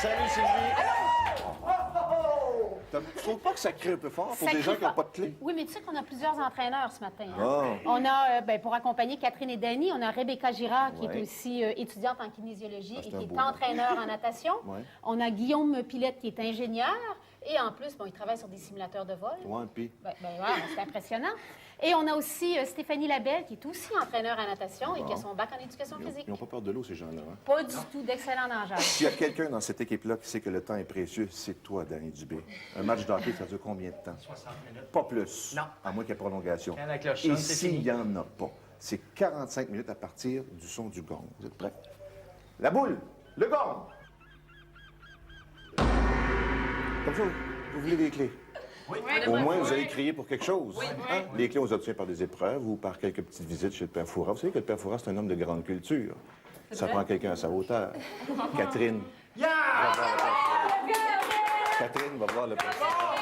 Salut Sylvie! Faut pas que ça crie un peu fort pour des gens qui n'ont pas de clé. Oui, mais tu sais qu'on a plusieurs entraîneurs ce matin. Hein? Oh. On a, pour accompagner Catherine et Danny, on a Rebecca Girard, qui Ouais. est aussi étudiante en kinésiologie et c'est qui un est beau entraîneur en natation. Ouais. On a Guillaume Pilette, qui est ingénieur. Et en plus, bon, il travaille sur des simulateurs de vol. Ouais, puis. Voilà, c'est impressionnant. Et on a aussi Stéphanie Labelle, qui est aussi entraîneur en natation et qui a son bac en éducation physique. Ils n'ont pas peur de l'eau, ces gens-là. Hein? Pas du tout, d'excellents nageurs. S'il y a quelqu'un dans cette équipe-là qui sait que le temps est précieux, c'est toi, Danny Dubé. Un match d'hockey, ça dure combien de temps? 60 minutes. Pas plus. Non. À moins qu'il y ait prolongation. Quand la cloche Et sonne, c'est s'il fini. n'y en a pas, c'est 45 minutes à partir du son du gong. Vous êtes prêts? La boule! Le gong! Comme ça, vous voulez des clés? Oui. Au moins, vous allez crier pour quelque chose. Hein? Les clés, on les obtient par des épreuves ou par quelques petites visites chez le Père Fouras. Vous savez que le Père Fouras, c'est un homme de grande culture. Ça prend quelqu'un à sa hauteur. Catherine. Catherine va voir le Père Fouras.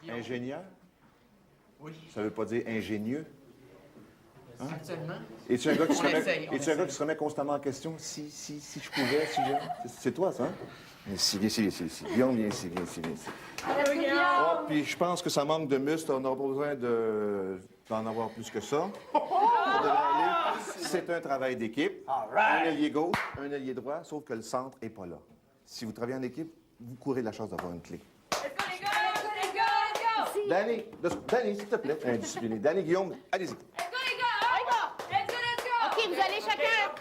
Ingénieur? Oui. Ça veut pas dire ingénieux? Actuellement. Es-tu un gars qui se On remet, essaye, on es-tu un gars essaye. qui se remet constamment en question? Si je pouvais, si je... C'est toi, ça, hein? Si, viens, si. Guillaume, viens ici. Oh, puis je pense que ça manque de muscles. On aura pas besoin d'en avoir plus que ça. Ça devrait aller. C'est un travail d'équipe. Un ailier gauche, un ailier droit, sauf que le centre n'est pas là. Si vous travaillez en équipe, vous courez la chance d'avoir une clé. Danny, s'il te plaît, indiscipliné. Danny, Guillaume, allez-y. OK, vous allez chacun.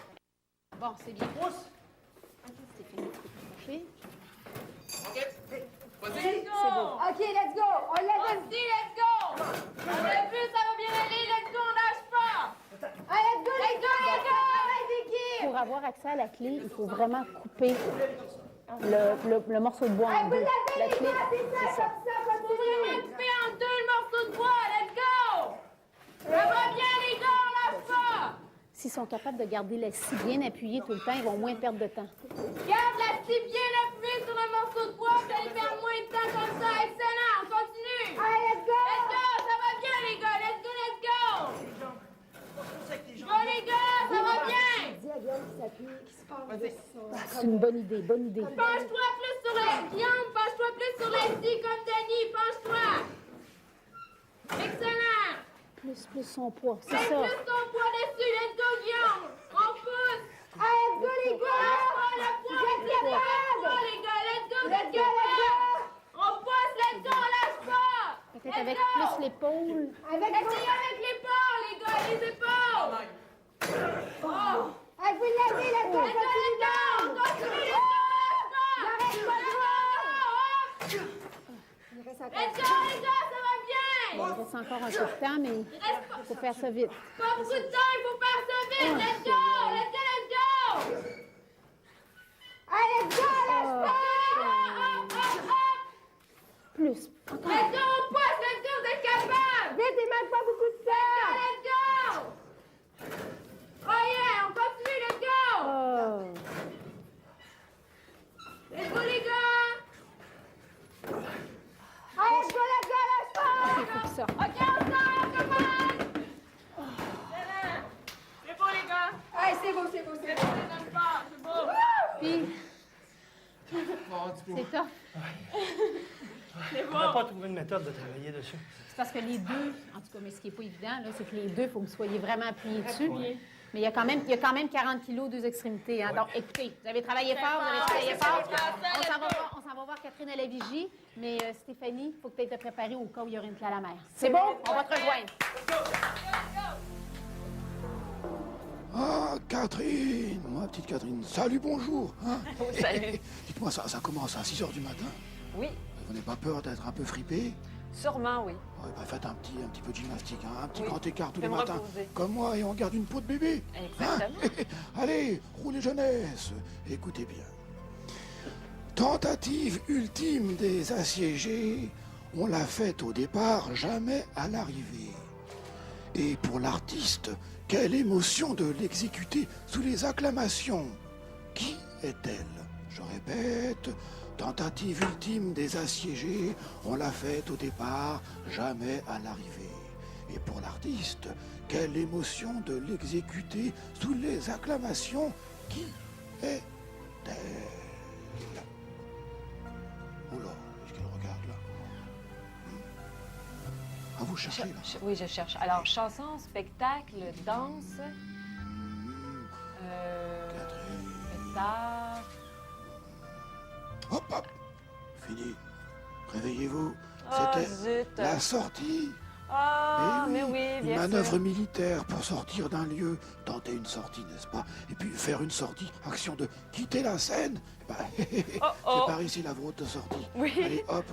Bon, c'est bien. OK, Stéphanie, tu peux te coucher. Let's go! OK, let's go! On l'a dit, let's go! On l'a vu, ça va bien aller, let's go, on lâche pas! Allez, let's go! Travail d'équipe! Pour avoir accès à la clé, il faut vraiment couper le morceau de bois en Vous deux. l'avez, La les clé, gars, c'est ça, comme ça, Faut vraiment couper en deux le morceau de bois, let's go! Ça va bien, les gars, on lâche pas! s'ils sont capables de garder la scie bien appuyée tout le temps, ils vont moins perdre de temps. Garde la scie bien appuyée sur le morceau de bois, vous allez perdre moins de temps comme ça, excellent, on continue! Allez, let's go! Let's go, ça va bien, les gars, let's go, let's go! Go, les gars, ça va bien! C'est une bonne idée, bonne idée. Penche-toi plus sur la jambe, penche-toi plus sur la scie comme Danny, penche-toi! Excellent! Plus son poids, c'est Mets ça. plus ton poids dessus, let's go, Guillaume! On pousse! Allez, let's go, les gars! Le poids, les gars, let's go, let's go! On pousse, let's go, on lâche pas! Peut-être avec plus l'épaule. Essayez avec l'épaule, les gars, les épaules! Oh! Vous l'avez, let's go, let's go! On continue, let's go, lâche pas! Let's go, les gars, ça va bien! Il reste encore un peu de temps, mais il faut faire ça vite. Pas beaucoup de temps, il faut faire ça vite! Let's go! Let's go, let's go! Allez, let's go! Lâche pas! Plus. Let's go, on pousse! Let's go, vous êtes capables! Vite, il manque pas beaucoup de temps! Let's go! Oh yeah, on continue, let's go! Oh. Let's go, les gars! Allez, let's go, lâche pas! Il faut que ça. OK, on sort, on commence! C'est beau, les gars! Allez, c'est beau, c'est beau, c'est beau! C'est beau! Puis, c'est tough. On n'a pas trouvé une méthode de travailler dessus. C'est parce que les deux, en tout cas, mais ce qui n'est pas évident, là, c'est que les deux, il faut que vous soyez vraiment appuyés dessus. Mais il y a quand même 40 kilos, deux extrémités. Hein? Donc, écoutez, vous avez travaillé fort, vous avez travaillé fort. On s'en va voir Catherine à la vigie. Mais Stéphanie, il faut peut-être te préparer au cas où il y aurait une clé à la mer. C'est bon? On va te rejoindre. Ah, Catherine, ma petite Catherine. Salut, bonjour. Hein? Salut. Dites-moi, ça commence à 6 h du matin. Oui, Vous n'avez pas peur d'être un peu fripé? sûrement, oui. Ouais, bah, faites un petit peu de gymnastique, hein, un petit Oui, grand écart tous je les vais me matins. reposer. Comme moi, et on garde une peau de bébé. Exactement. Allez, roulez jeunesse. Écoutez bien. Tentative ultime des assiégés, on l'a faite au départ, jamais à l'arrivée. Et pour l'artiste, quelle émotion de l'exécuter sous les acclamations. Qui est-elle? Je répète, tentative ultime des assiégés, on l'a faite au départ, jamais à l'arrivée. Et pour l'artiste, quelle émotion de l'exécuter sous les acclamations. Qui est-elle? Oula, est-ce qu'elle regarde là? Ah, vous cherchez là? Oui, je cherche. Alors, chanson, spectacle, danse, Catherine. spectacle. Hop, hop. Fini. Réveillez-vous. Oh, C'était zut. la sortie. Ah, Eh mais oui, une bien manœuvre sûr. militaire pour sortir d'un lieu, tenter une sortie, n'est-ce pas? Et puis faire une sortie, action de quitter la scène. Bah, Oh, oh. c'est par ici la route de sortie. Oui. Allez, hop.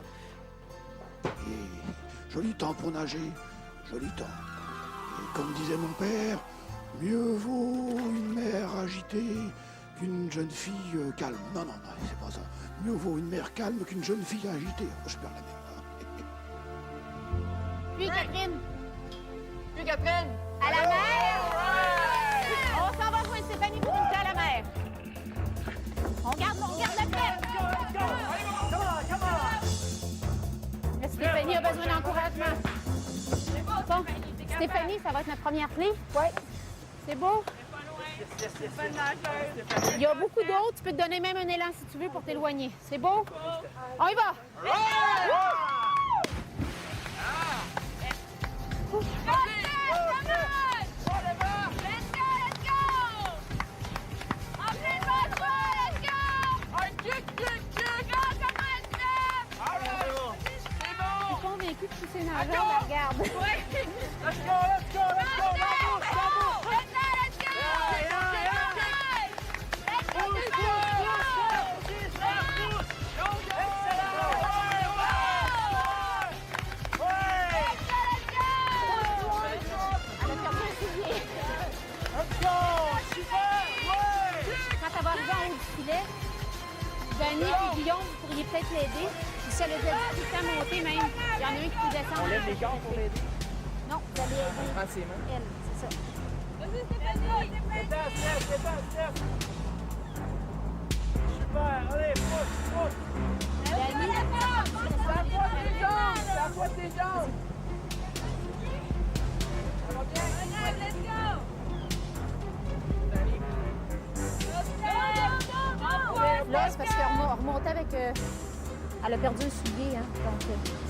Et joli temps pour nager, joli temps. Et comme disait mon père, mieux vaut une mer agitée qu'une jeune fille calme. Non, non, non, c'est pas ça. Mieux vaut une mer calme qu'une jeune fille agitée. Oh, je perds la mémoire. Puis, Catherine, Puis Catherine! à la mer! On s'en va jouer Stéphanie pour une thé à la mer. On garde la tête. Mais Stéphanie a besoin d'encouragement. Bon, Stéphanie, ça va être notre première clé? Oui. C'est beau? Il y a beaucoup d'autres. Tu peux te donner même un élan si tu veux pour t'éloigner. C'est beau? On y va! Je suis convaincue que si c'est nageant, on la regarde. Elle a perdu un soulier. Quand elle va arriver en haut du filet, Vanny et Guillaume, vous pourriez peut-être l'aider. Puis si elle a tout le temps monter, même, il y en a un qui peut descendre. On lève les gants pour l'aider. Non, vous allez aider Prends ses mains. elle, c'est ça. Super, allez, pousse. Vanny, là, c'est parce qu'elle remontait avec... elle a perdu un soulier, hein, donc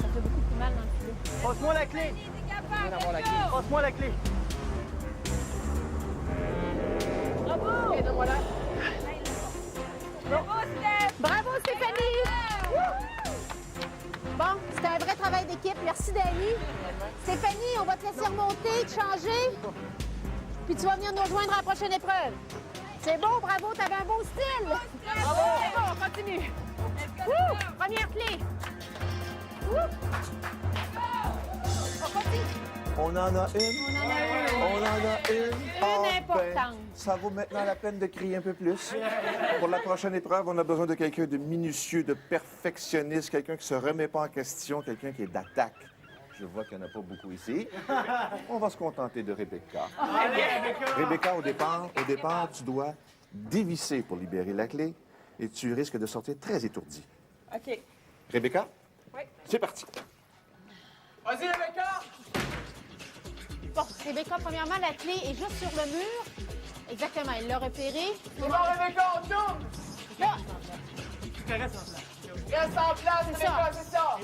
ça fait beaucoup plus mal dans le filet. Passe-moi la clé. Je viens d'avoir la clé. Passe-moi la clé. Bravo, Stéphanie! Bon, c'était un vrai travail d'équipe. Merci, Dani. Stéphanie, on va te laisser remonter, te changer. Puis tu vas venir nous rejoindre à la prochaine épreuve. C'est bon, bravo, t'avais un beau style. Bravo! C'est bon, on continue. Wouh! Première clé. Wouh! On continue. On en a une. On en a une. Une importante. Ça vaut maintenant la peine de crier un peu plus. Pour la prochaine épreuve, on a besoin de quelqu'un de minutieux, de perfectionniste, quelqu'un qui se remet pas en question, quelqu'un qui est d'attaque. Je vois qu'il n'y en a pas beaucoup ici. On va se contenter de Rebecca. Rebecca, au départ, tu dois dévisser pour libérer la clé et tu risques de sortir très étourdi. OK. Rebecca? Oui. C'est parti. Vas-y, Rebecca. Bon, Rebecca, premièrement, la clé est juste sur le mur. Exactement, elle l'a repérée. C'est bon, Rebecca, on tourne. Là, Tu caresses en place. Reste en place, C'est Rebecca, ça. c'est ça.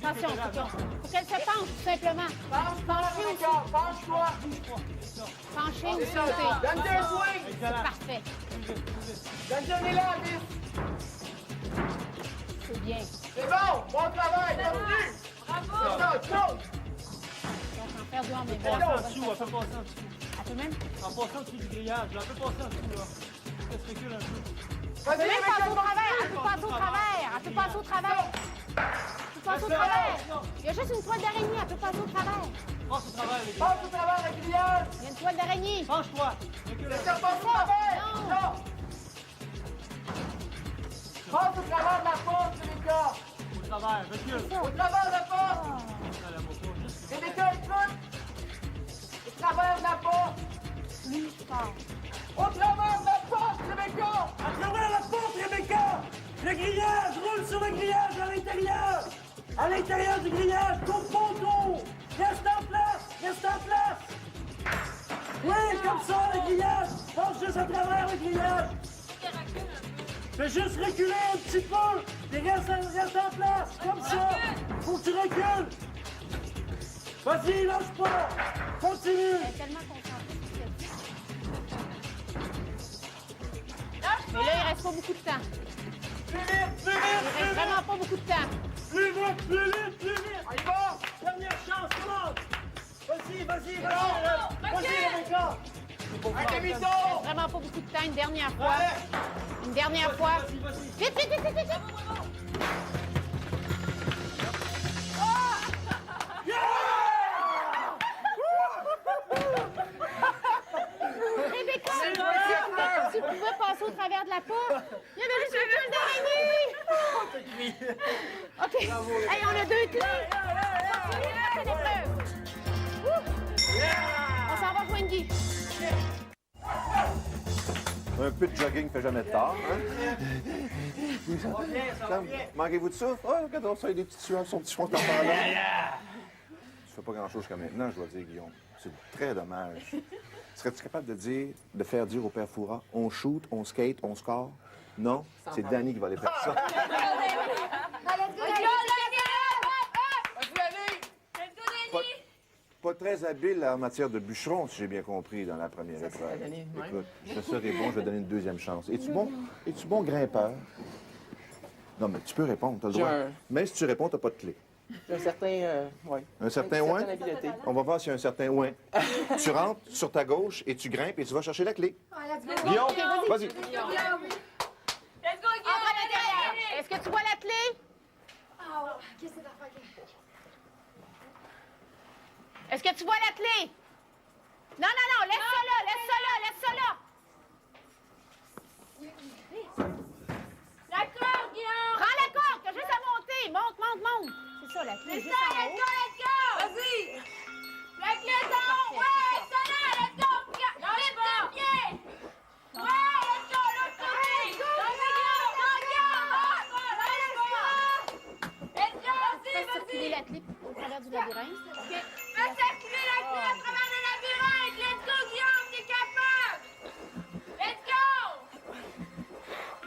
attention, faut qu'elle se penche, tout simplement. Penche-toi, Rebecca, penche-toi. Pencher ou C'est ça. sauter. Donne-toi un swing. C'est parfait. Donne-toi un élan, Alice. C'est bien. C'est bon, bon travail, continue. C'est ça, saute. Donc, en faire dehors, mais bon. Passer en dessous, on peut passer en dessous. Elle peut même... En passant en dessous du grillage, là, on peut passer en dessous, là. Ça se recule un peu. Elle peut Vas-y, même passer au Rebecca, travers. Elle peut passer au travers. Elle peut passer au travers. Elle peut passer au travers. Il y a juste une toile d'araignée. Elle peut passer au travers. Passe au travers, les gars. passe au travers le grillage. Il y a une toile d'araignée. Penche-toi. Recule un Rebecca, peu. passe au travers. Non. Ça. Passe au travers de la porte, Rebecca. Au travers, recule. Au travers de la porte. Ça, la moto, juste. Rebecca, écoute. Au travers de la porte. Plus fort. Au travers de la porte, Rebecca. À travers la porte, Rebecca! Le grillage! Roule sur le grillage à l'intérieur! À l'intérieur du grillage, tourne ton tour! Reste en place! Reste en à travers le grillage. Fais juste reculer un petit peu. Et reste en place, comme ça. Faut que tu recules. Vas-y, lâche pas. Continue. Elle est tellement concentrée sur ce qu'elle fait. Mais là, il reste pas beaucoup de temps. Plus vite, plus vite, Il reste vraiment pas beaucoup de temps. plus vite, plus vite, plus vite. Allez, bon. Dernière chance, commence. Vas-y, vas-y, vas-y. Vas-y, Rebecca. Il reste vraiment pas beaucoup de temps. Une dernière fois. Une dernière fois. Vite, vite, vite, vite, vite, vite. Rebecca, tu pouvais passer au travers de la porte. Il y avait juste une queue d'araignée. OK. Hey, on a 2 clés. Continue, fais l'épreuve. Ouh. On s'en va jouer une Guy. Un peu de jogging fait jamais de tard, hein? Manquez-vous de souffle? Oh, regardons ça, il y a des petites sueurs, son petit front par là. Tu fais pas grand-chose jusqu'à maintenant, je dois dire, Guillaume. C'est très dommage. Serais-tu capable de faire dire au père Foura, on shoot, on skate, on score? Non, c'est Danny qui va aller faire ça. Pas très habile en matière de bûcheron, si j'ai bien compris, dans la première épreuve. Écoute, je serai bon, je vais donner une deuxième chance. Es-tu bon grimpeur? Non, mais tu peux répondre, t'as le droit. Même si tu réponds, t'as pas de clé. Un certain, ouais. Un certain ouin? habileté. On va voir s'il y a un certain ouin. Tu rentres sur ta gauche et tu grimpes et tu vas chercher la clé. Guillaume, vas-y. Let's go, Guillaume. Est-ce que tu vois la clé? Qu'est-ce que t'as fait? Est-ce que tu vois la clé? Non, non, non, laisse ça là, laisse ça là, laisse ça là. La corde, Guillaume. Prends la corde, t'as juste à monter. Monte, monte, monte. C'est ça, la clé, Let's juste go, en let's haut. go, let's go. Vas-y. La clé est en haut. Ouais, ça là, let's go. Vite, tes pieds. Ouais, let's go, l'autre côté. Let's go, Guillaume. Let's go, Fais vas-y, circuler vas-y. la clé au travers du labyrinthe. Fais circuler la clé à travers le labyrinthe. Let's go, Guillaume, t'es capable. Let's go.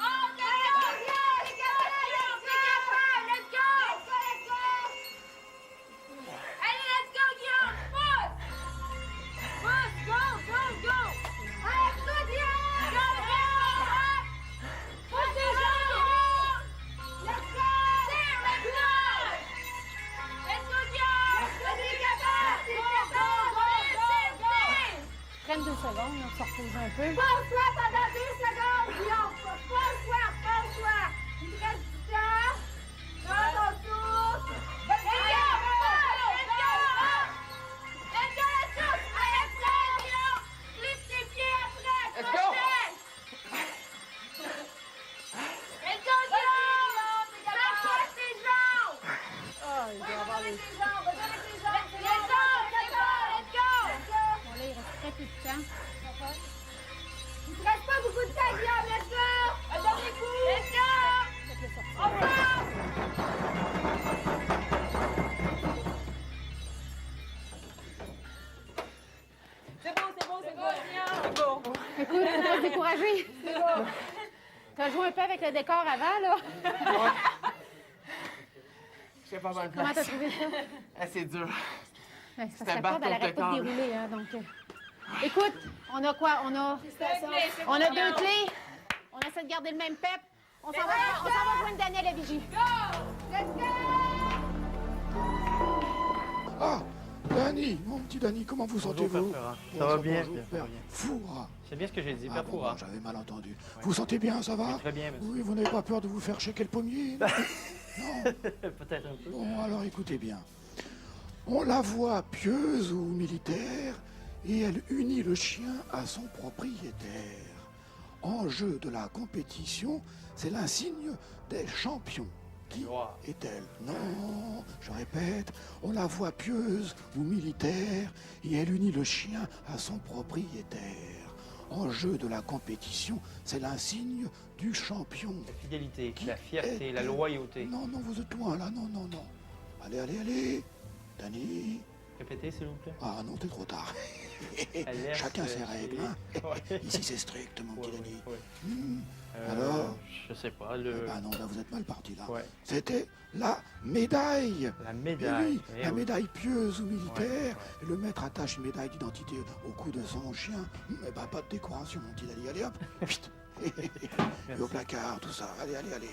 Oh, let's go, Guillaume, t'es capable. Let's go. Let's go. Allez, let's go, Guillaume. Pousse. Pousse, go, go, go. Allez, toi, Guillaume. Go, go. Pousse tes jambes. Let's go. Let's go. Let's go, Guillaume. Vas-y, capable. Go, go, go, go, go. Prenne 2 secondes, on se repose un peu. Pose-toi pendant 2 secondes, Guillaume. Pose-toi, pose-toi. Il te reste du temps. Prends ton souffle. Let's go. Let's go. Let's go, let's go. Allez, Guillaume. Lève tes pieds après. Let's go. Let's go, Guillaume. Rapproche tes jambes. Oh, il doit avoir les... Tes jambes. Redonne tes jambes. Let's go, let's go, let's go. Bon, là, il reste très peu de temps. Il te reste pas beaucoup de temps, Guillaume. Let's go. Un dernier coup. Let's go. Faites-le sortir. On passe. C'est bon, Guillaume. C'est bon. Écoute, faut pas se décourager. T'as joué un peu avec le décor avant, là. Je sais pas mal. Comment t'as trouvé ça? Ah, c'est dur. Ouais, parce que un la bar corde, elle arrête pas de contre le dérouler, hein, donc... Écoute, on a quoi? On a 2 clés. On essaie de garder le même pep. On s'en va joindre Daniel à Vigie. Ah, Danny, mon petit Danny, comment vous sentez-vous? Ça va bien, bonjour, ça va père bien. Foura. C'est bien ce que j'ai dit, Ah Père bon, Foura. j'avais mal entendu. Vous sentez bien, ça va? Très bien, merci. Oui, vous n'avez pas peur de vous faire checker le pommier? Non. Non. Peut-être un peu. Bon, alors écoutez bien. On la voit pieuse ou militaire et elle unit le chien à son propriétaire. Enjeu de la compétition, c'est l'insigne des champions. Qui Gloire. est-elle? Non, je répète, on la voit pieuse ou militaire et elle unit le chien à son propriétaire. Enjeu de la compétition, c'est l'insigne du champion. La fidélité, la fierté, est-elle? la loyauté. Non, non, vous êtes loin là, non, non, non. Allez, allez, allez. Danny. Répétez, s'il vous plaît. Ah non, t'es trop tard. Elle Chacun laisse, ses règles, hein. Ouais. Ici, c'est strict, mon petit Denis. Ouais. Alors? Je sais pas, le... Ah non, là, vous êtes mal parti, là. Ouais. C'était la médaille. La Eh médaille. oui, Eh la oui. médaille pieuse ou militaire. Ouais, Le maître attache une médaille d'identité au cou de son chien. Eh ben, pas de décoration, mon petit Denis. Allez, hop. Chut. Et au placard, tout ça. Allez, allez, allez.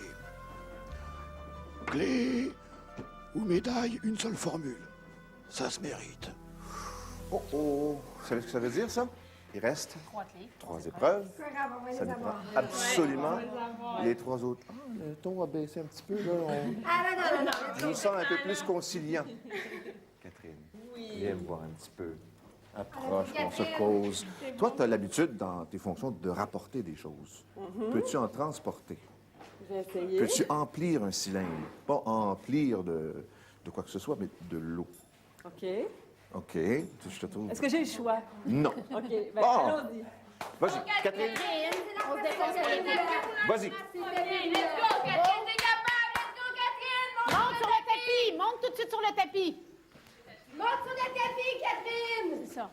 Clé ou médaille, une seule formule. Ça se mérite. Oh, oh. Vous savez ce que ça veut dire, ça? Il reste 3 épreuves. Ça nous prend absolument les 3 autres. Ah, le ton a baissé un petit peu, là. Je vous sens un peu plus conciliant. Catherine, viens me voir un petit peu. Approche, qu'on se cause. Toi, tu as l'habitude, dans tes fonctions, de rapporter des choses. Peux-tu en transporter? J'ai essayé. Peux-tu emplir un cylindre? Pas emplir de quoi que ce soit, mais de l'eau. OK. OK, je te trouve... Est-ce que j'ai le choix? Non. OK, ben Ah! allons-y. Vas-y, Catherine. On se défonce pas les boules. Vas-y. Let's go, Catherine, t'es capable! Let's go, Catherine! Monte sur le tapis. Monte tout de suite sur le tapis. Monte sur le tapis, Catherine! C'est ça.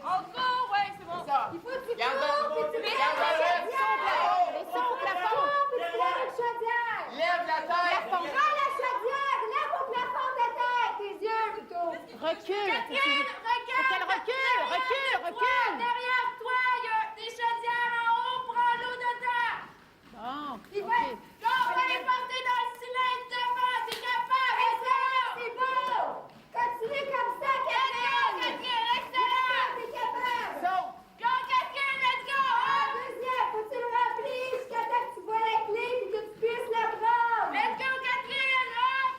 On court, ouais, c'est bon. Il faut que tu cours, puis tu lèves la chaudière! Et ça au plafond. Puis tu lèves la chaudière! Lève la tête! Prends la chaudière! Lève au plafond ta tête! Tes yeux, plutôt! Recule. Catherine, Faut qu'elle recule. Recule. Recule. Derrière toi, il y a des chaudières en haut, prends l'eau dedans! Bon, Puis OK. ouais, là, on va les porter dans le cylindre devant, t'es capable! Excellent! C'est beau! Continue comme ça, Catherine! Catherine, excellent! T'es capable! Go, Catherine, let's go! Deuxième, faut que tu le remplis jusqu'à temps que tu vois la clé et que tu puisses la prendre! Let's go, Catherine! Hop!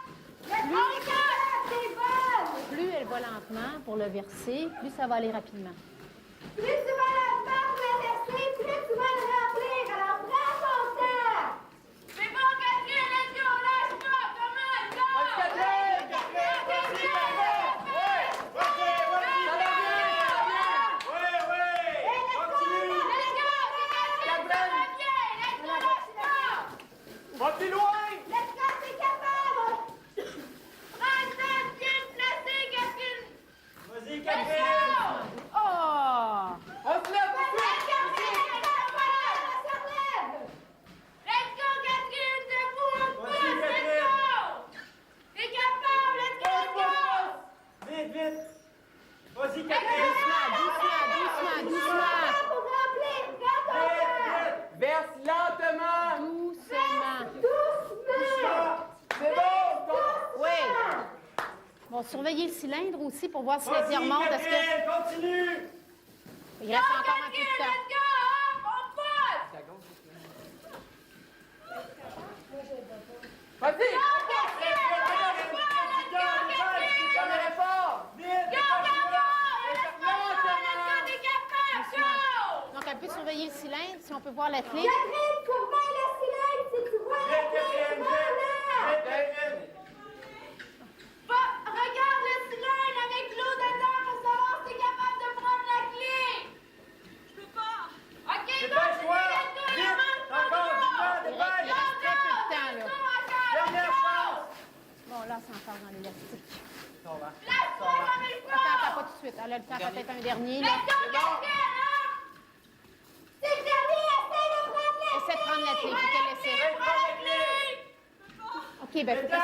Let's go, Catherine! C'est bon! Plus elle va lentement pour le verser, plus ça va aller rapidement. Plus tu vas lentement pour la verser, plus tu vas le remplir. Alors, prends ton temps! C'est bon, Catherine, let's go! Lâche-toi! Come on, go! Catherine! Catherine, Catherine! Va plus loin! Let's go, t'es capable! Prends le temps de bien te placer, Catherine! Vas-y, Let's Catherine! go! Oh! On se lève! Let's go, Catherine, debout, on pousse, Vas-y, let's Catherine. go! T'es capable, let's go, let's go! Vite, vite! Vas-y, Let's Catherine! Doucement, doucement. pour remplir, prends ton temps! Verse lentement! Doucement. Doucement! C'est bon! Oui. Bon, surveillez le cylindre aussi pour voir si la Vas-y, tire monte. Est-ce que... Catherine, continue! Il reste encore un peu de temps. Let's go, hop, on pousse! Vas-y! Go, Catherine, lâche-toi, let's go, Catherine! Comme un effort! Vite! Go, go, go! Let's go, t'es capable, go! Donc, elle peut surveiller le cylindre, si on peut voir la clé. Catherine, surveille le cylindre si tu vois la Vite, clé, Catherine! voilà! Vite, Catherine! Regarde le cylindre avec l'eau dedans pour savoir si t'es capable de prendre la clé! Je peux pas! OK, Dépêche-toi! let's go, Vite! Encore du temps, Il reste dépêche! très peu de temps, là. Dernière chance! Bon, là, c'est encore dans l'élastique. Lâche-toi comme il faut! Attends, pas tout de suite. Elle a le temps, peut-être un dernier. Là. Let's go, Catherine, hop! C'est le dernier, essaye de prendre la clé! Essaie de prendre la clé, faut qu'elle essaie. Prends la clé! OK, ben, faut que ça...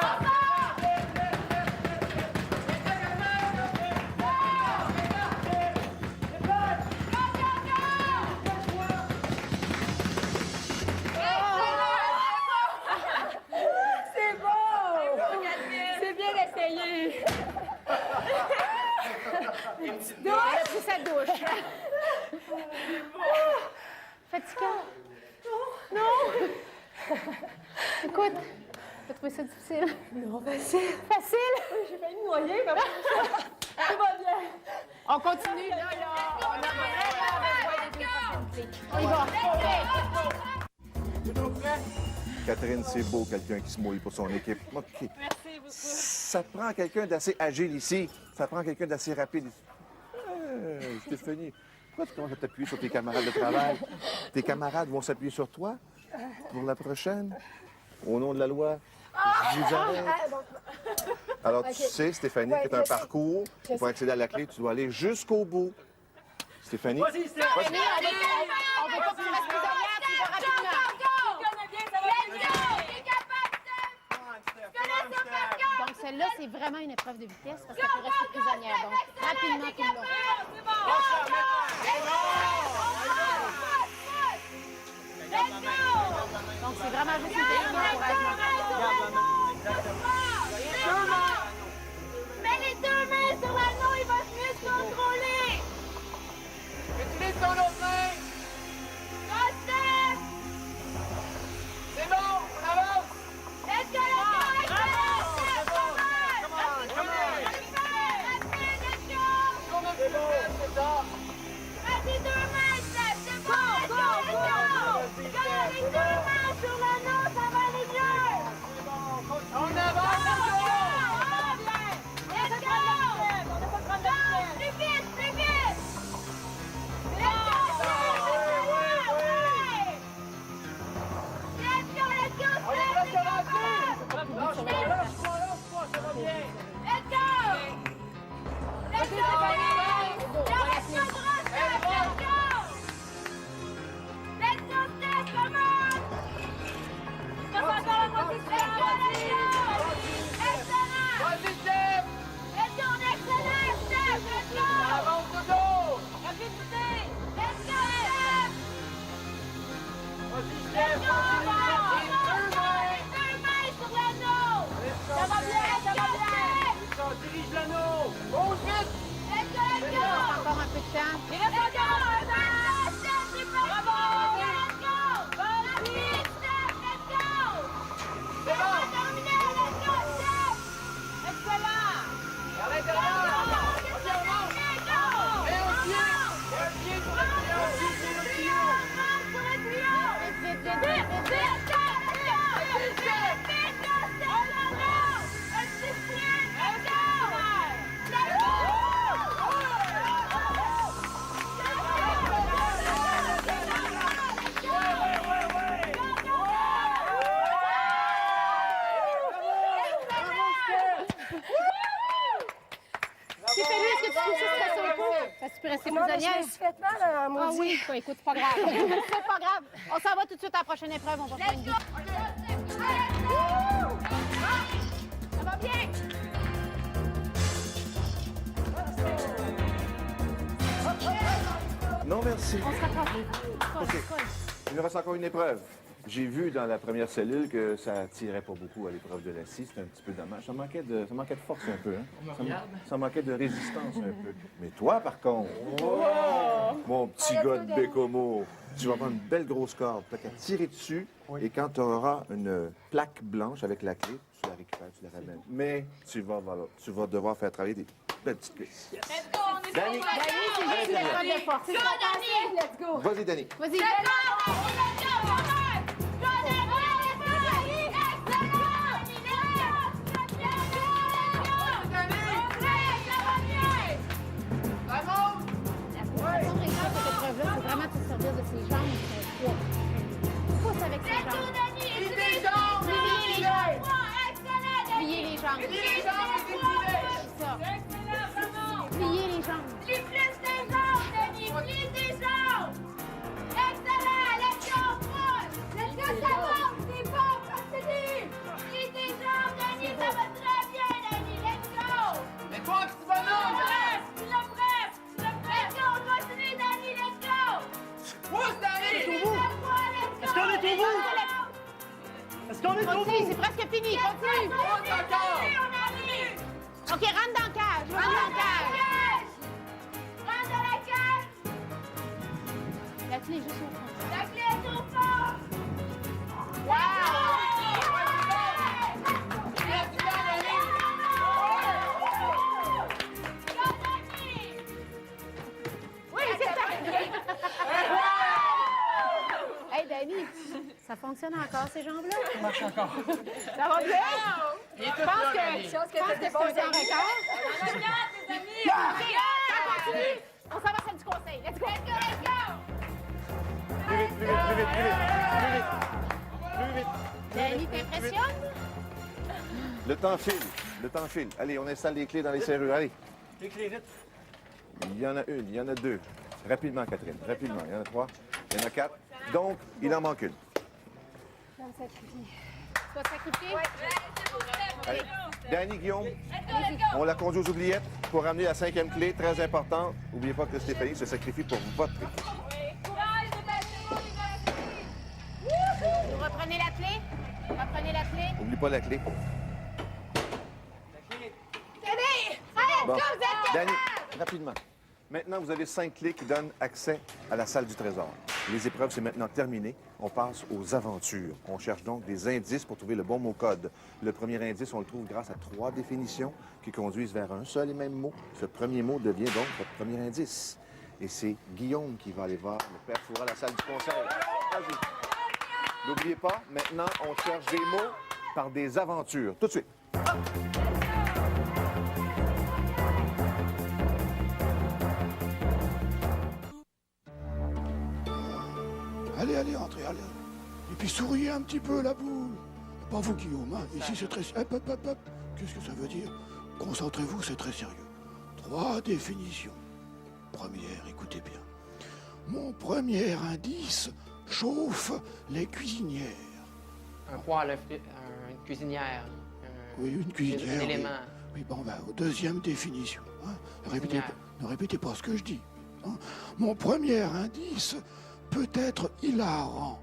C'est bon! C'est bien essayé! Elle a pris sa douche. Fatigant? Non. Écoute, t'as trouvé ça difficile? Non, facile! Facile? J'ai failli me noyer, mais tout va bien! On continue, là. On a vraiment besoin des deux prochaines clés. On y va. Catherine, c'est beau, quelqu'un qui se mouille pour son équipe. OK. Merci beaucoup. Ça prend quelqu'un d'assez agile ici. Ça prend quelqu'un d'assez rapide ici. Stéphanie, pourquoi tu commences à t'appuyer sur tes camarades de travail? Tes camarades vont s'appuyer sur toi pour la prochaine? Au nom de la loi, je vous arrête. Alors, tu sais, Stéphanie, que tu as un parcours. Pour accéder à la clé, tu dois aller jusqu'au bout. Stéphanie. Vas-y, Steph. Denis, on veut pas que tu restes prisonnière, tu vas rapidement. Donc, celle-là, c'est vraiment une épreuve de vitesse parce que tu restes prisonnière. Donc, rapidement, tout le long. Donc, c'est vraiment juste une question d'encouragement. Mets les deux mains sur l'anneau, il va mieux se contrôler. Utilise ton autre main. C'est bon, on avance. Let's go, let's go, let's go. Vas-y, deux mains, Steph, c'est bon, let's go, let's go. Avec deux mains sur l'anneau, ça va aller mieux. On avance. Let's go. Plus vite, plus vite. Let's go, Steph, let's go, let's go, On est Steph, presque c'est rendu. capable. Lâche-moi, ça va bien. Let's go. Let's go, Let's go, Steph, come on! Passe encore la position, excellent! Vas-y, Steph. Let's go, excellent, Steph, let's go! Avance, Dodo. Rapidité! Let's go, Steph! Vas-y, Let's Steph. go, deux mains sur l'anneau! Ça va bien, ça va bien! Dirige l'anneau. Bouge vite. Let's go, let's go! Encore un peu de temps. Il reste encore un peu! Steph, c'est parti! Let's go! Vas-y, Steph, let's go! C'est bon. Terminé, let's go, Steph! Excellent! À l'intérieur. Go! Et un pied. Un pied sur le tuyau. Un pied sur le tuyau. Vite, vite, vite, vite, vite. Stéphanie, est-ce que tu trouves ça stressant un peu? Parce que tu peux rester prisonnière. fait mal à Ah oui, quoi, écoute, c'est pas grave. C'est pas grave. On s'en va tout de suite à la prochaine épreuve. On va faire une vie. Ça va bien! Non, merci. On se rattrape. Colle, OK. colle. Il me reste encore une épreuve. J'ai vu dans la première cellule que ça tirait pas beaucoup à l'épreuve de la scie. C'était un petit peu dommage. Ça manquait de force un peu. Hein? Ça manquait de résistance un peu. Mais toi, par contre, mon petit gars de Bécomo, tu vas prendre une belle grosse corde. Tu n'as qu'à tirer dessus. Et quand tu auras une plaque blanche avec la clé, tu la récupères, tu la ramènes. Mais tu vas devoir faire travailler des belles petites clés. Let's go, on est Danny. sur Dani, c'est juste une épreuve de force. Go, Danny! Let's go! Vas-y, Danny. Vas-y. Let's go! Let's go, come on! Go, Danny! La façon de réussir cette épreuve-là, c'est vraiment de se servir de ses jambes. Pousse avec ses jambes. Plier les jambes. C'est ça. Plier les jambes. Plie plus tes jambes, Danny! Plie tes jambes! Excellent! Let's go, push! Let's go, ça monte! C'est bon, continue! Plie tes jambes, Danny! Ça va très bien, Danny! Let's go! Mais toi, petit bonhomme. Tu le presses! Let's go, continue, Danny! Let's go! Pousse, Danny. Est-ce qu'on est au bout? Est-ce qu'on est au Continue, bout? c'est presque fini. Continue. Pousse encore. On arrive! OK, rentre dans le cage. Rentre dans le cage. Rentre dans la cage! La clé est juste au fond. La clé est au fond! Oui, c'est ça. Hey, Dani, ça fonctionne encore, ces jambes-là? Ça marche encore. Ça va bien? Je pense que c'est un record. OK, ça continue. On s'en va celle du conseil. Let's go. Plus vite, plus vite, plus vite, plus vite. Plus vite. Dani, t'impressionnes? Le temps file. Le temps file. Allez, on installe les clés dans les serrures. Allez. Écris vite. Il y en a une, il y en a deux. Rapidement, Catherine, rapidement. Il y en a 3, il y en a 4. Donc, il en manque une. Tu vas te sacrifier? Allez. Danny, Guillaume, on la conduit aux oubliettes pour ramener la 5e clé, très importante. N'oubliez pas que Stéphanie se sacrifie pour votre équipe. Vous reprenez la clé? Reprenez la clé. N'oublie pas la clé. Tenez! Allez, Bon. go, vous êtes Danny, rapidement. Maintenant, vous avez 5 clés qui donnent accès à la salle du trésor. Les épreuves, c'est maintenant terminé. On passe aux aventures. On cherche donc des indices pour trouver le bon mot-code. Le premier indice, on le trouve grâce à 3 définitions qui conduisent vers un seul et même mot. Ce premier mot devient donc votre premier indice. Et c'est Guillaume qui va aller voir le Père Fouras à la salle du conseil. Vas-y. N'oubliez pas, maintenant, on cherche des mots par des aventures. Tout de suite. Allez, allez, entrez, allez. Et puis souriez un petit peu, la boule. Pas vous, Guillaume, hein. Ici, c'est très... Hop, hop, hop, hop. Qu'est-ce que ça veut dire? Concentrez-vous, c'est très sérieux. 3 définitions. Première, écoutez bien. Mon premier indice chauffe les cuisinières. Un poêle, une cuisinière. Oui, une cuisinière. Un élément. Oui, bon, ben, deuxième définition. Hein. Ne répétez pas ce que je dis. Hein. Mon premier indice peut être hilarant.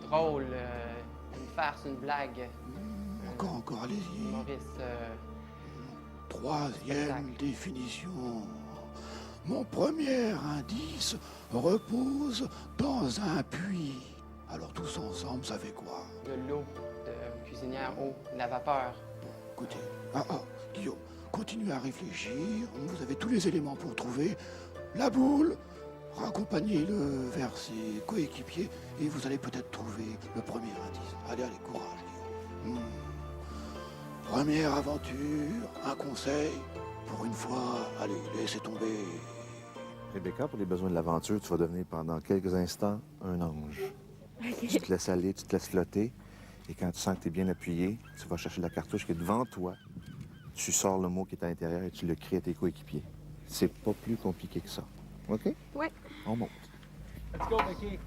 Drôle, une farce, une blague. Encore, allez-y. Maurice. Troisième définition. Mon premier indice repose dans un puits. Alors tous ensemble, vous savez quoi? De l'eau, de cuisinière, eau, de la vapeur. Écoutez, Guillaume, continuez à réfléchir. Vous avez tous les éléments pour trouver la boule. Raccompagnez-le vers ses coéquipiers et vous allez peut-être trouver le premier indice. Allez, courage, Guillaume. Première aventure, un conseil. Pour une fois, allez, laissez tomber. Rebecca, pour les besoins de l'aventure, tu vas devenir pendant quelques instants un ange. OK. Tu te laisses aller, tu te laisses flotter. Et quand tu sens que tu es bien appuyé, tu vas chercher la cartouche qui est devant toi. Tu sors le mot qui est à l'intérieur et tu le cries à tes coéquipiers. C'est pas plus compliqué que ça. OK? Oui. On monte. Let's go, Becky.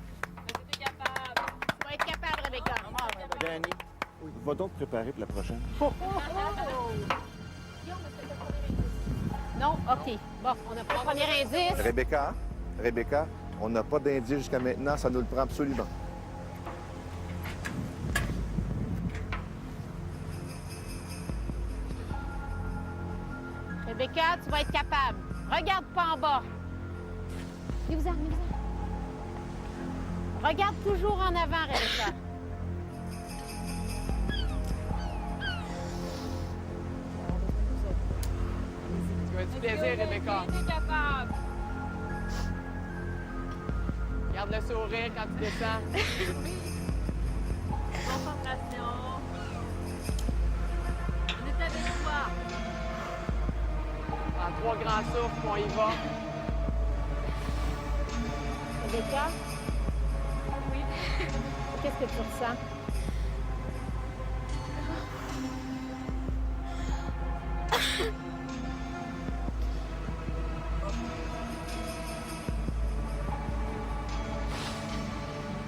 Tu vas être capable, Rebecca. Danny, va donc te préparer pour la prochaine. Non? OK. Bon, on a pris le premier indice. Rebecca, on n'a pas d'indice jusqu'à maintenant, ça nous le prend absolument. Rebecca, tu vas être capable. Regarde pas en bas. Venez-vous-en. Regarde toujours en avant, Rebecca. Tu vas du plaisir, Rebecca. T'es capable. Garde le sourire quand tu descends. Concentration. On est avec toi. En 3 grands souffles, on y va. Rebecca? Oui. Qu'est-ce que tu ressens?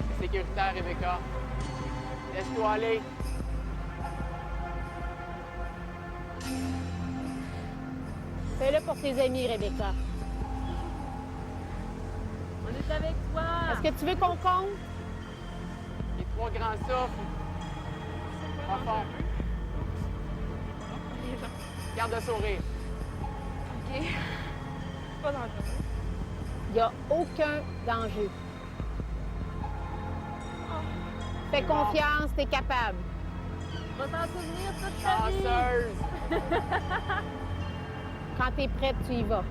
C'est sécuritaire, Rebecca. Laisse-toi aller. Fais-le pour tes amis, Rebecca. On est avec toi. Est-ce que tu veux qu'on compte? Les 3 grands souffles. Pas fort. Garde le sourire. OK. Pas dangereux. Il n'y a aucun danger. Fais confiance, t'es capable. Va t'en souvenir toute ta vie. Chanceuse. Quand t'es prête, tu y vas.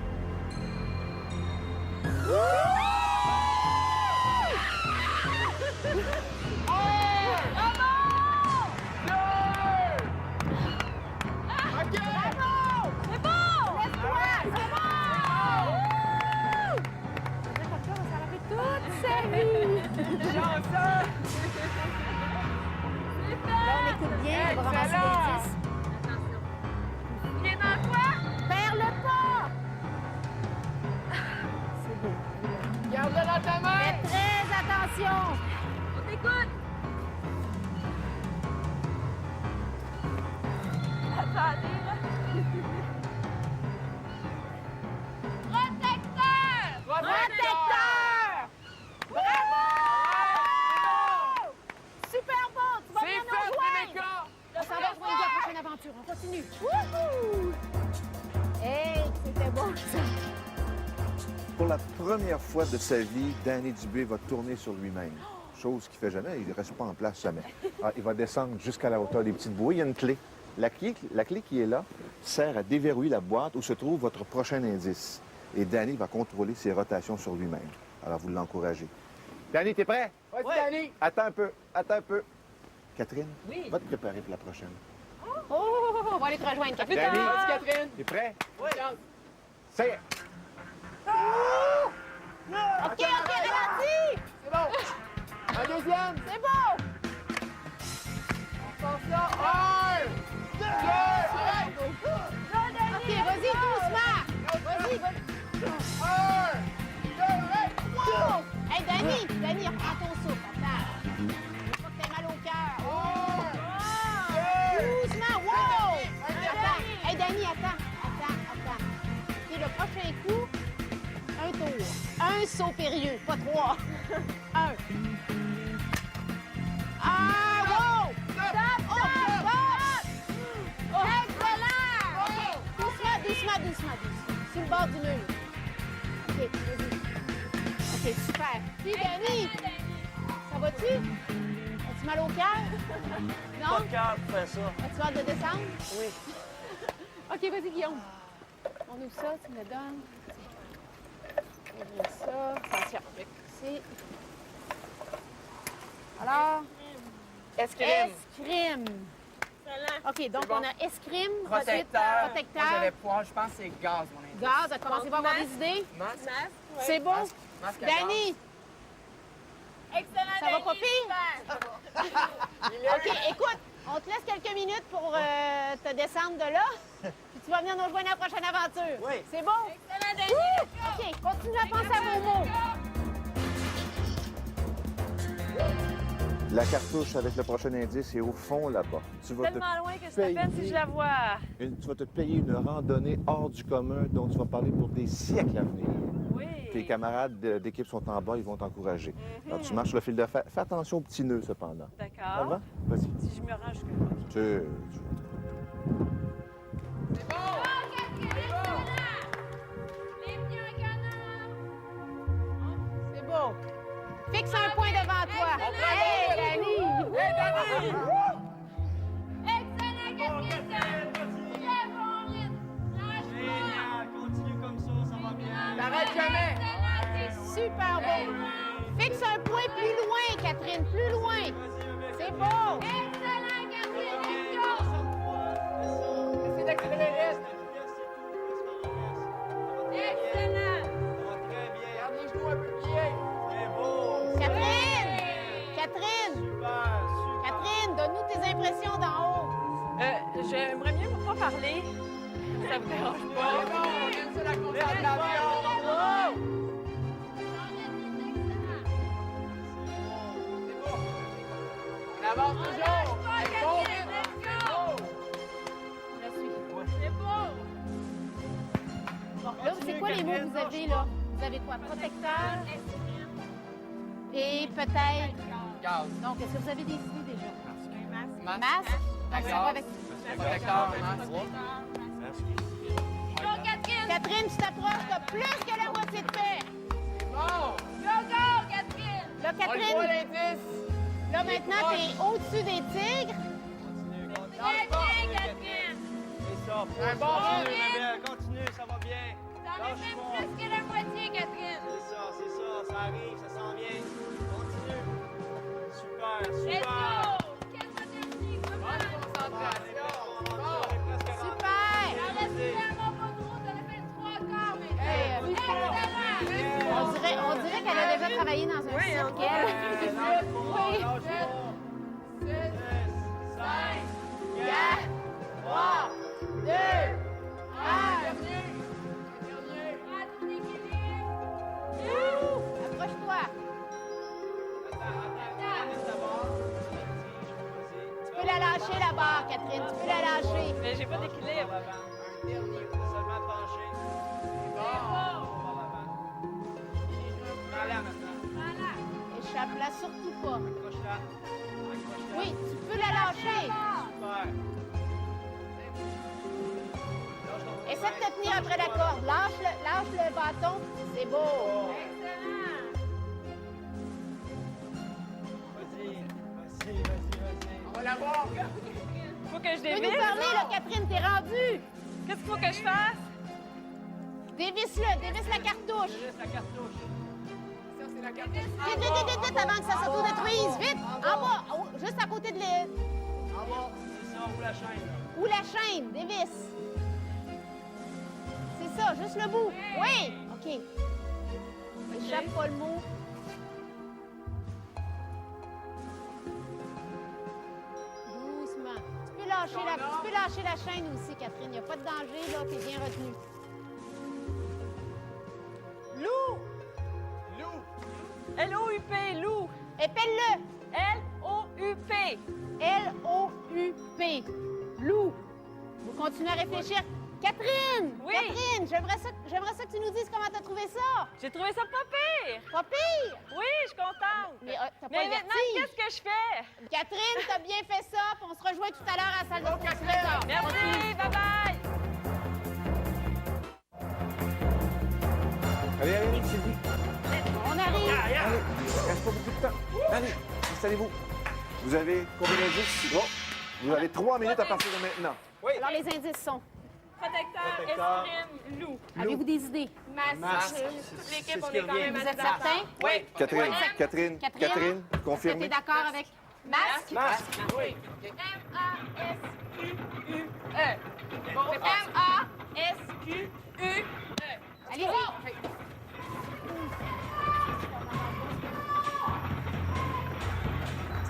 C'est bon! Laisse-toi, c'est bon! Ça va faire toute sa vie. Chanceux. Là, on écoute bien, on va ramasser les 10. Il est dans quoi? Perds le pas! C'est beau. Attention! On t'écoute! Attendez, là. Protecteur! Protecteur! Bravo! Super bon! Tu vas bien nous rejoindre! On s'en va rejoindre la prochaine aventure. On continue. Wouhou! Hey, c'était bon, ça. Pour la première fois de sa vie, Danny Dubé va tourner sur lui-même. Chose qu'il ne fait jamais, il ne reste pas en place jamais. Alors, il va descendre jusqu'à la hauteur des petites bouées. Il y a une clé. La clé qui est là sert à déverrouiller la boîte où se trouve votre prochain indice. Et Danny va contrôler ses rotations sur lui-même. Alors, vous l'encouragez. Danny, t'es prêt? Vas-y, Danny. Attends un peu. Catherine, va te préparer pour la prochaine. Oh, on va aller te rejoindre, Catherine. Danny, Vas-y, Catherine. t'es prêt? Oui. Ça y est. OK, ralentis! C'est bon. Un deuxième. C'est bon! On sort ça. Un, deux, OK, vas-y, doucement! Vas-y. un, deux, Wow! Hey, Danny, reprends ton souffle. Attends. Je veux pas que t'aies mal au cœur. Doucement, wow! Attends. Hey, Danny, attends. OK, le prochain coup, un tour. Un saut périlleux, pas 3. Un. Ah, wow! Stop! Excellent! Doucement. Sur le bord du mur. OK, vas-y. OK, super. Puis, Danny, ça va-tu? As-tu mal au cœur? Non? Pas de cœur pour faire ça. As-tu hâte de descendre? Oui. OK, vas-y, Guillaume. On ouvre ça, tu me le donnes. Ouvre ça. Attention. C'est... Alors... Escrime. OK, donc on a escrime, Protecteur. protecteur. Moi, j'avais poire, je pense que c'est gaz, mon indice. Gaz, commencez-vous à avoir des idées? Masque. C'est bon? Masque à Danny, Excellent, ça va pas pire? Super. OK, écoute, on te laisse quelques minutes pour te descendre de là. Puis tu vas venir nous rejoindre à la prochaine aventure. Oui. C'est bon? Excellent, Danny. OK, continue à penser à vos mots. La cartouche avec le prochain indice est au fond là-bas. Tu vas Tellement loin que c'est à peine si je la vois. tu vas te payer une randonnée hors du commun dont tu vas parler pour des siècles à venir. Oui. Tes camarades d'équipe sont en bas, ils vont t'encourager. Alors, tu marches sur le fil de fer. Fais attention aux petits nœuds, cependant. Ça D'accord. va? Vas-y. Si je me rends jusque-là. Tu... C'est beau. Fixe un point devant toi. Hey, Danny! Hey, Danny! Excellent, capitaine. Très bon rythme. Lâche pas. Génial. Continue comme ça va bien. T'arrêtes jamais. Excellent, t'es Super beau. Fixe un point plus loin, Catherine, plus loin. C'est beau. excellent, Catherine. Let's go. Essaye d'accélérer. Excellent. Très bien. Garde les genoux un peu pliés. Très beau. Catherine! Super. Catherine, donne-nous tes impressions d'en haut. J'aimerais mieux pas parler. Ça vous dérange pas? Non, on aime ça la conversation. On avance toujours. Hey, bon rythme. Je suis. C'est beau. Bon, là, c'est quoi les mots que vous avez, là? Vous avez quoi? Protecteur et peut-être... Gaz. Donc, est-ce que vous avez des idées déjà? Masque. Masque? Donc, ça va avec... Protecteur, masque. Go, Catherine. Catherine, tu t'approches, t'as plus que la moitié de fait. Bon. Go, go, Catherine. Là, On le voit Catherine, l'indice. là, maintenant, t'es au-dessus des tigres. Très bien, Catherine. C'est ça. Un bon rythme. Continue, ça va bien. T'en as même plus que la moitié, Catherine. C'est ça, ça arrive, ça s'en vient. Continue. Super, Let's super. go. Quelle modestie, comment? Bonne concentration. Bon. Super! T'en restes vraiment pas trop, t'en as fait le 3/4 maintenant. Hey, Excellent. on dirait qu'elle a déjà travaillé dans un cirque, elle. Oui. 6, 5, 4, 3, 2, 1. dernier. À ton équilibre. Approche-toi. lâcher la barre, Catherine. Tu peux la lâcher. Mais j'ai pas d'équilibre. Seulement penché. Voilà maintenant. Échappe-la surtout pas. Accroche-la. Oui, tu peux la lâcher. Super. Essaie de te tenir après la corde. Lâche le bâton. C'est beau. Vas-y. On va la voir. Faut que je Tu peux nous dévisse. parler, là, Catherine, t'es rendue. Qu'est-ce qu'il faut que je fasse? Dévisse la cartouche. Laisse la cartouche. Ça, c'est la cartouche. Vite, avant que ça s'autodétruise. Vite, en bas, juste à côté de l'aide. En bas, c'est ça, ou la chaîne. Ou la chaîne, dévisse. C'est ça, juste le bout. Oui, OK. Échappe pas le mot. Doucement. Tu peux lâcher la chaîne aussi, Catherine. Il n'y a pas de danger, là, t'es bien retenue. Lou! L-O-U-P, Lou. Épelle-le. L-O-U-P. L-O-U-P. Lou. Vous continuez à réfléchir. Catherine! Oui. Catherine, j'aimerais ça que tu nous dises comment t'as trouvé ça. J'ai trouvé ça pas pire. Pas pire. Oui, je suis contente. Mais t'as pas Mais le maintenant, vertige. qu'est-ce que je fais? Catherine, t'as bien fait ça, puis on se rejoint tout à l'heure à la salle de conciliateur. Merci, bye-bye. Allez, Sylvie. On arrive. Allez, il reste pas beaucoup de temps. Allez, installez-vous. Vous avez combien d'indices? Bon, vous avez 3 minutes à partir de maintenant. Alors, les indices sont. Protecteur, escrime, Lou. Avez-vous des idées? Masque. Toute l'équipe, on est quand même Vous êtes dedans. certains? Oui. Catherine, Est-ce que confirmez. t'es d'accord avec masque? Masque. Oui. M-A-S-Q-U-E. Bon, M-A-S-Q-U-E. Allez-y.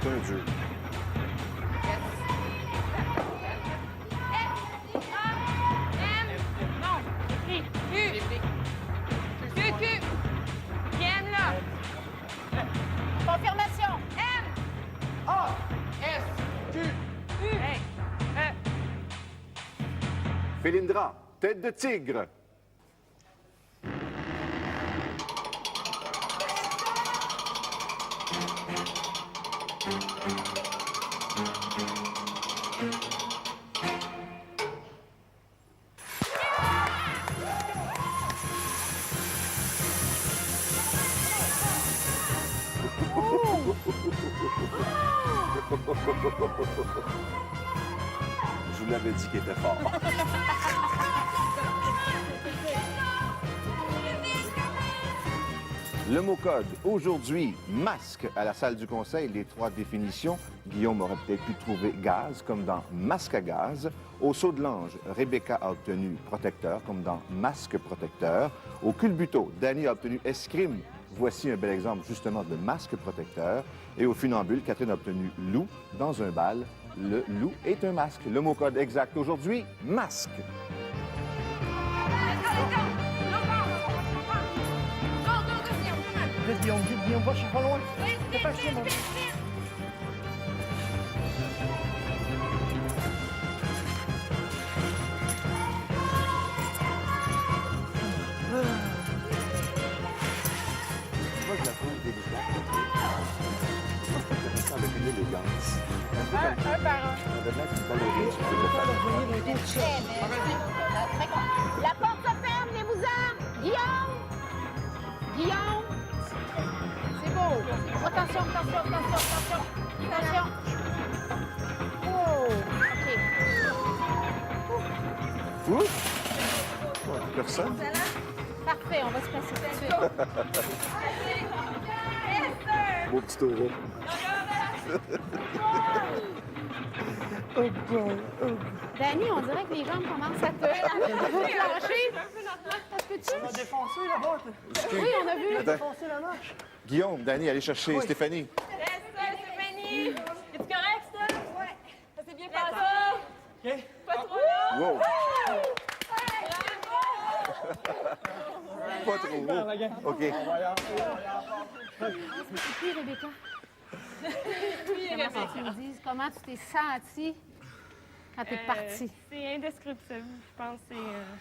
C'est un jeu. Non. U. Q. Viens là. Confirmation. M. A. S. Q. U. Félindra, tête de tigre. Je vous l'avais dit qu'il était fort. Le mot code, aujourd'hui, masque à la salle du conseil, les 3 définitions. Guillaume aurait peut-être pu trouver gaz, comme dans masque à gaz. Au saut de l'ange, Rebecca a obtenu protecteur, comme dans masque protecteur. Au culbuto, Danny a obtenu escrime. Voici un bel exemple, justement, de masque protecteur. Et au funambule, Catherine a obtenu loup dans un bal. Le loup est un masque. Le mot code exact aujourd'hui, masque. Vite, Guillaume, va, je suis pas loin. Dépêche-toi, mon gars. Moi, je la trouve délicate. Avec une élégance. Un peu comme Un par un. on devrait être une ballerine sur le femme. La porte se ferme, les mousins. Guillaume. C'est beau. Attention. Oh, OK. Ouf! Ouais, personne? Parfait, on va se passer tout de suite. Beau petit taureau. Dani, on dirait que les jambes commencent à te lâcher. Ça se peut-tu? On a défoncé là-bas. Oui, on a vu. Attends. Défoncé la marche. Guillaume, Danny, allez chercher Stéphanie. Yes, Stéphanie. Es-tu correct, ça? Ouais. Ça s'est bien passé. OK. Pas trop long. Wow! Bravo. Pas trop haut. OK. C'est qui, Rebecca? J'aimerais ça que tu me dises comment tu t'es sentie quand t'es partie. C'est indescriptible, je pense.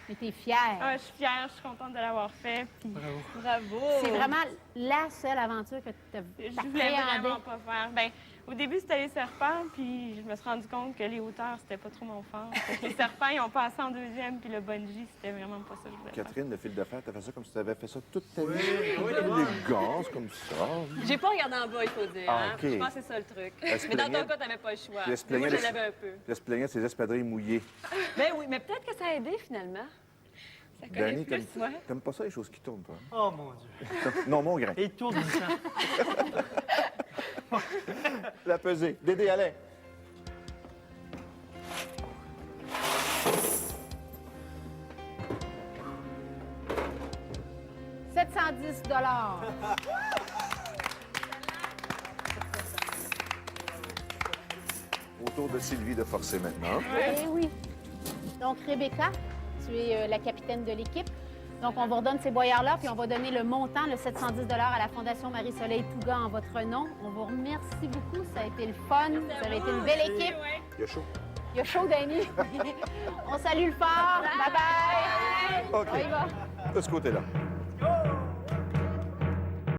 Mais t'es fière. Ah, je suis fière, je suis contente de l'avoir fait. Puis... Bravo. C'est vraiment la seule aventure que tu as Je voulais vraiment pas faire. Ben, au début, c'était les serpents, puis je me suis rendu compte que les hauteurs, c'était pas trop mon fort. Les serpents, ils ont passé en deuxième, puis le bungee, c'était vraiment pas ça que je voulais Catherine, le fil de fer, t'as fait ça comme si t'avais fait ça toute ta vie. Élégance, comme ça. J'ai pas regardé en bas, il faut dire. Ah, hein. OK. Je pense que c'est ça le truc. Elle se Mais dans plaignait- ton cas, t'avais pas le choix. Elle se Mais moi, plaignait j'en de- avais un peu. Elle se plaignait de ses espadrilles mouillées. Ben oui, mais peut-être que ça a aidé finalement. Ça connaît Danny, plus, ouais. t'aimes pas ça, les choses qui tournent, toi? Oh mon Dieu. Non, mon grain. Et il tourne du sang. La pesée. Dédé, Alain. $710. Autour de Sylvie de forcer maintenant. Eh oui. Donc, Rebecca, tu es la capitaine de l'équipe. Donc, on vous redonne ces boyards-là, puis on va donner le montant, le 710 à la Fondation Marie-Soleil Touga en votre nom. On vous remercie beaucoup. Ça a été le fun. Ça avait été une belle équipe. Il y a chaud. Il y a chaud, Danny. On salue le fort. Bye-bye. OK. On y va. De ce côté-là.